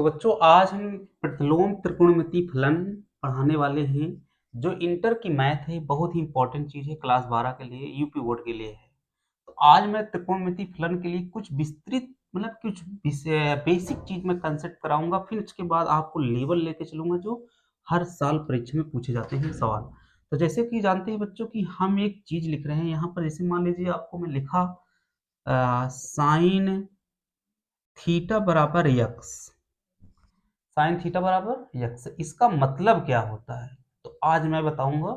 तो बच्चों आज हम प्रतिलोम त्रिकोणमिति फलन पढ़ाने वाले हैं। जो इंटर की मैथ है बहुत ही इंपॉर्टेंट चीज है, क्लास 12 के लिए, यूपी बोर्ड के लिए है। तो आज मैं त्रिकोणमिति फलन के लिए कुछ विस्तृत मतलब कुछ बेसिक चीज में कंसेप्ट कराऊंगा, फिर उसके बाद आपको लेवल लेके चलूंगा जो हर साल परीक्षा में पूछे जाते हैं सवाल। तो जैसे कि जानते हैं बच्चों कि हम एक चीज लिख रहे हैं यहाँ पर, जैसे मान लीजिए आपको मैं लिखा साइन थीटा बराबर यक्स, साइन थीटा बराबर यक्स, इसका मतलब क्या होता है तो आज मैं बताऊंगा।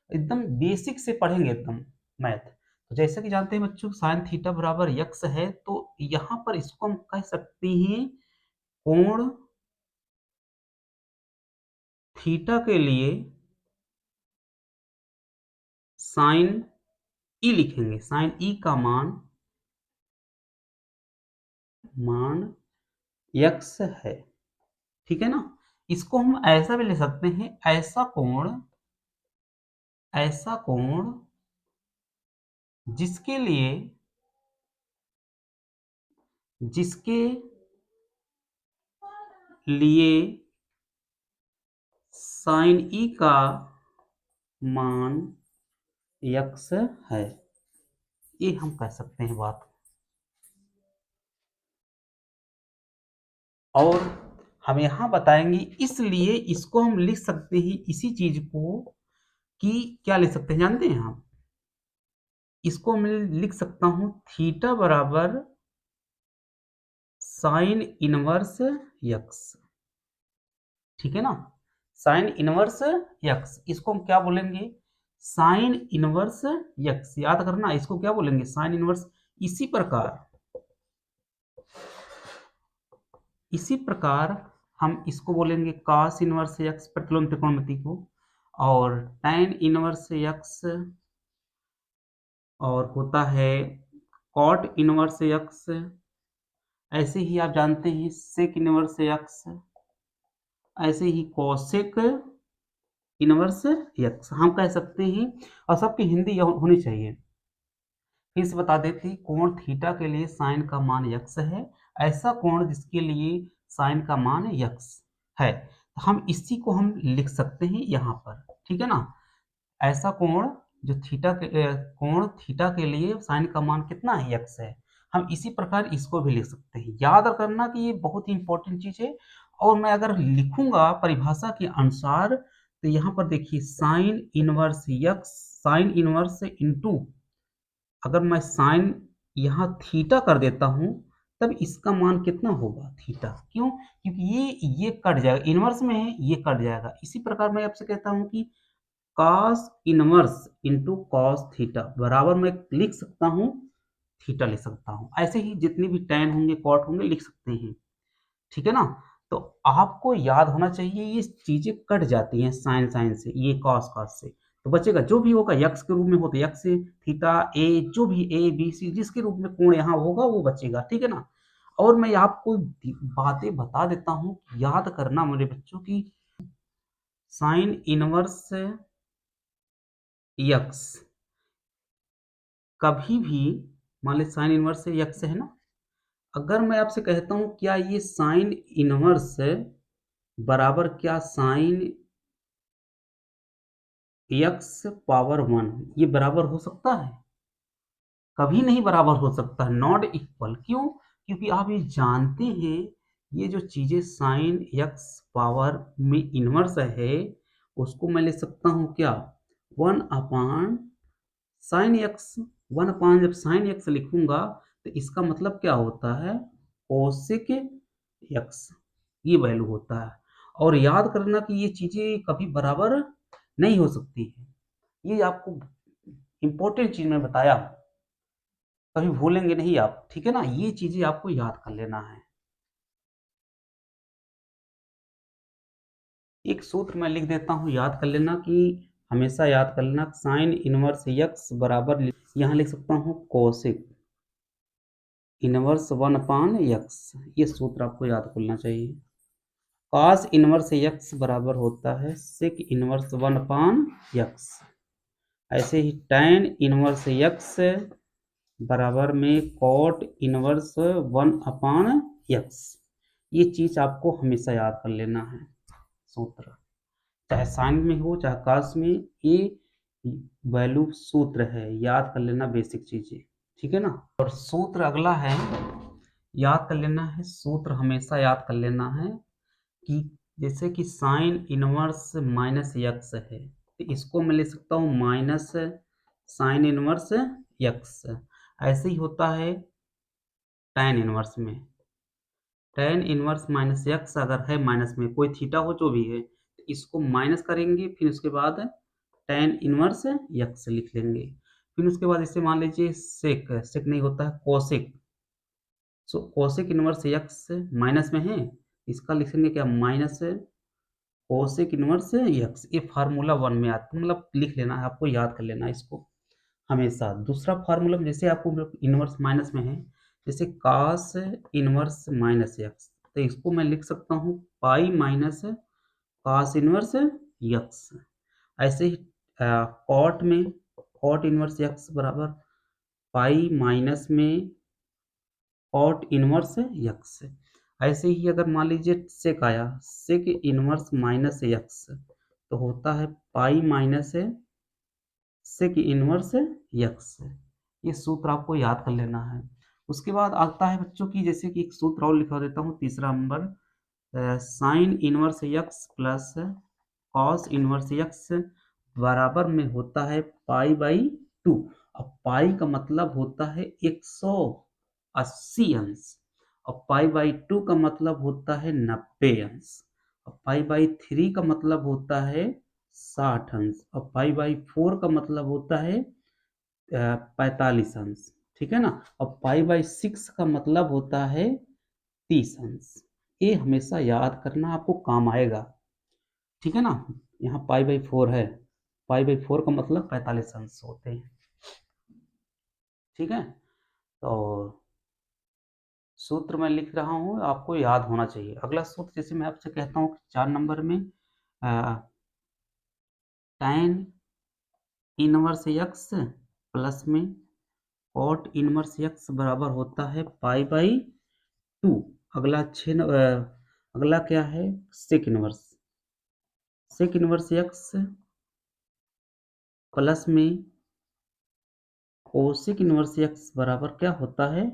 एकदम बेसिक से पढ़ेंगे एकदम मैथ। तो जैसे कि जानते हैं बच्चों साइन थीटा बराबर यक्स है, तो यहां पर इसको हम कह सकते हैं कोण थीटा के लिए साइन ई लिखेंगे। साइन ई का मान यक्स है, ठीक है ना। इसको हम ऐसा भी ले सकते हैं, ऐसा कोण जिसके लिए साइन ई का मान यक्स है, ये हम कह सकते हैं बात। और हम यहां बताएंगे, इसलिए इसको हम लिख सकते हैं इसी चीज को कि क्या लिख सकते हैं जानते हैं हम, इसको मैं लिख सकता हूं थीटा बराबर साइन इनवर्स यक्स, ठीक है ना। साइन इनवर्स यक्स, इसको हम क्या बोलेंगे, साइन इनवर्स यक्स। याद करना इसको क्या बोलेंगे, साइन इनवर्स। इसी प्रकार हम इसको बोलेंगे कॉस इनवर्स यक्स, प्रतिलोम त्रिकोणमिति को। और tan इनवर्स यक्स, और होता है कॉट इनवर्स यक्स। ऐसे ही आप जानते हैं सेक इनवर्स यक्स, ऐसे ही कोसेक इनवर्स यक्स हम कह सकते हैं। और सबकी हिंदी होनी चाहिए। फिर से बता देते हैं, कोण थीटा के लिए साइन का मान यक्स है, ऐसा कोण जिसके लिए साइन का मान यक्स है, तो हम इसी को हम लिख सकते हैं यहाँ पर, ठीक है ना। ऐसा कोण जो कोण थीटा के लिए साइन का मान कितना है, यक्स है। हम इसी प्रकार इसको भी लिख सकते हैं। याद करना कि ये बहुत ही इंपॉर्टेंट चीज है। और मैं अगर लिखूंगा परिभाषा के अनुसार, तो यहाँ पर देखिए sine inverse x, sine inverse into, अगर मैं साइन यहाँ थीटा कर देता हूं तब इसका मान कितना होगा, थीटा। क्यों, क्योंकि ये कट जाएगा, इनवर्स में है, ये कट जाएगा। इसी प्रकार मैं आपसे कहता हूं कि cos inverse into cos theta बराबर मैं लिख सकता हूं थीटा लिख सकता हूं। ऐसे ही जितनी भी टैन होंगे कॉट होंगे लिख सकते हैं, ठीक है ना। तो आपको याद होना चाहिए ये चीजें कट जाती हैं साइन साइन से, ये कॉस कॉस से, तो बचेगा जो भी होगा यक्स के रूप में हो तो यक्स से, थीटा ए, जो भी ए बी सी जिसके रूप में कोण यहाँ होगा वो बचेगा, ठीक है ना। और मैं आपको बातें बता देता हूँ, याद करना मेरे बच्चों की, साइन इनवर्स यक्स कभी भी, मान ली साइन इनवर्स यक्स है ना, अगर मैं आपसे कहता हूं क्या ये साइन इनवर्स बराबर क्या साइन यक्स पावर 1, ये बराबर हो सकता है, कभी नहीं बराबर हो सकता है, नॉट इक्वल। क्यों, क्योंकि आप ये जानते हैं ये जो चीजें साइन यक्स पावर में इनवर्स है उसको मैं ले सकता हूं क्या, 1 साइन एक्स। 1 जब साइन एक्स लिखूंगा तो इसका मतलब क्या होता है, कोसेक एक्स, ये वैल्यू होता है। और याद करना कि ये चीजें कभी बराबर नहीं हो सकती है, ये आपको इंपॉर्टेंट चीज मैं बताया, कभी भूलेंगे नहीं आप, ठीक है ना। ये चीजें आपको याद कर लेना है। एक सूत्र मैं लिख देता हूं, याद कर लेना कि हमेशा याद कर लेना, साइन इनवर्स यक्स बराबर यहां लिख सकता हूं कोसेक इनवर्स 1/x, ये सूत्र आपको याद करना चाहिए। कॉस इनवर्स x बराबर होता है सेक इनवर्स 1/x। ऐसे ही tan इनवर्स x बराबर में कॉट इनवर्स 1/x। ये चीज आपको हमेशा याद कर लेना है। सूत्र चाहे साइन में हो चाहे काश में, ये वैल्यू सूत्र है, याद कर लेना बेसिक चीजें, ठीक है ना। और सूत्र अगला है, याद कर लेना है, सूत्र हमेशा याद कर लेना है कि जैसे कि साइन इनवर्स माइनस यक्स है, तो इसको मैं ले सकता हूँ माइनस साइन इनवर्स यक्स। ऐसे ही होता है tan इनवर्स में, tan इनवर्स माइनस यक्स अगर है माइनस में, कोई थीटा हो जो भी है, तो इसको माइनस करेंगे, फिर उसके बाद tan इनवर्स यक्स लिख लेंगे। फिर उसके बाद इसे मान लीजिए सेक, सेक नहीं होता है कोसेक, सो कोसेक इनवर्स यक्स माइनस में है, इसका लिखेंगे क्या माइनस कोसेक इनवर्स यक्स। ये फार्मूला 1 में आता है, मतलब लिख लेना है आपको, याद कर लेना है इसको हमेशा। दूसरा फार्मूला में जैसे आपको इनवर्स माइनस में है, जैसे कास इनवर्स माइनस यक्स, तो इसको मैं लिख सकता हूँ pi minus cos inverse x. ऐसे ही कॉट में कॉट इनवर्स यक्स बराबर पाई माइनस में कॉट इनवर्स यक्स। ऐसे ही अगर मान लीजिए सेक आया, सेक इनवर्स माइनस यक्स, तो होता है pi minus sec inverse x. ये सूत्र आपको याद कर लेना है। उसके बाद आता है बच्चों की, जैसे कि एक सूत्र और लिखा देता हूँ, तीसरा number, sine inverse x plus cos inverse x बराबर में होता है पाई बाई 2। अब पाई का मतलब होता है 180 अंश, और पाई बाई 2 का मतलब होता है 90 अंश, और पाई बाई 3 का मतलब होता है 60 अंश, और पाई बाई 4 का मतलब होता है 45 अंश, ठीक है ना। और पाई बाई 6 का मतलब होता है 30 अंश। ये हमेशा याद करना, आपको काम आएगा, ठीक है ना। यहाँ पाई बाई 4 है, पाई बाई 4 का मतलब 45 अंश होते हैं, ठीक है। तो सूत्र मैं लिख रहा हूँ, आपको याद होना चाहिए। अगला सूत्र जैसे मैं आपसे कहता हूँ 4 नंबर में, tan इनवर्स यक्स प्लस में कॉट इनवर्स यक्स बराबर होता है पाई बाई 2। अगला अगला क्या है, sec inverse, sec inverse x plus में कोसेक इनवर्स यक्स बराबर क्या होता है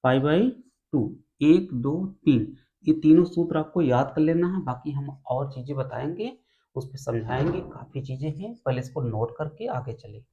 पाई बाई 2। 1 2 3, ये तीनों सूत्र आपको याद कर लेना है। बाकी हम और चीजें बताएंगे, उस पर समझाएंगे, काफी चीजें हैं, पहले इसको नोट करके आगे चले।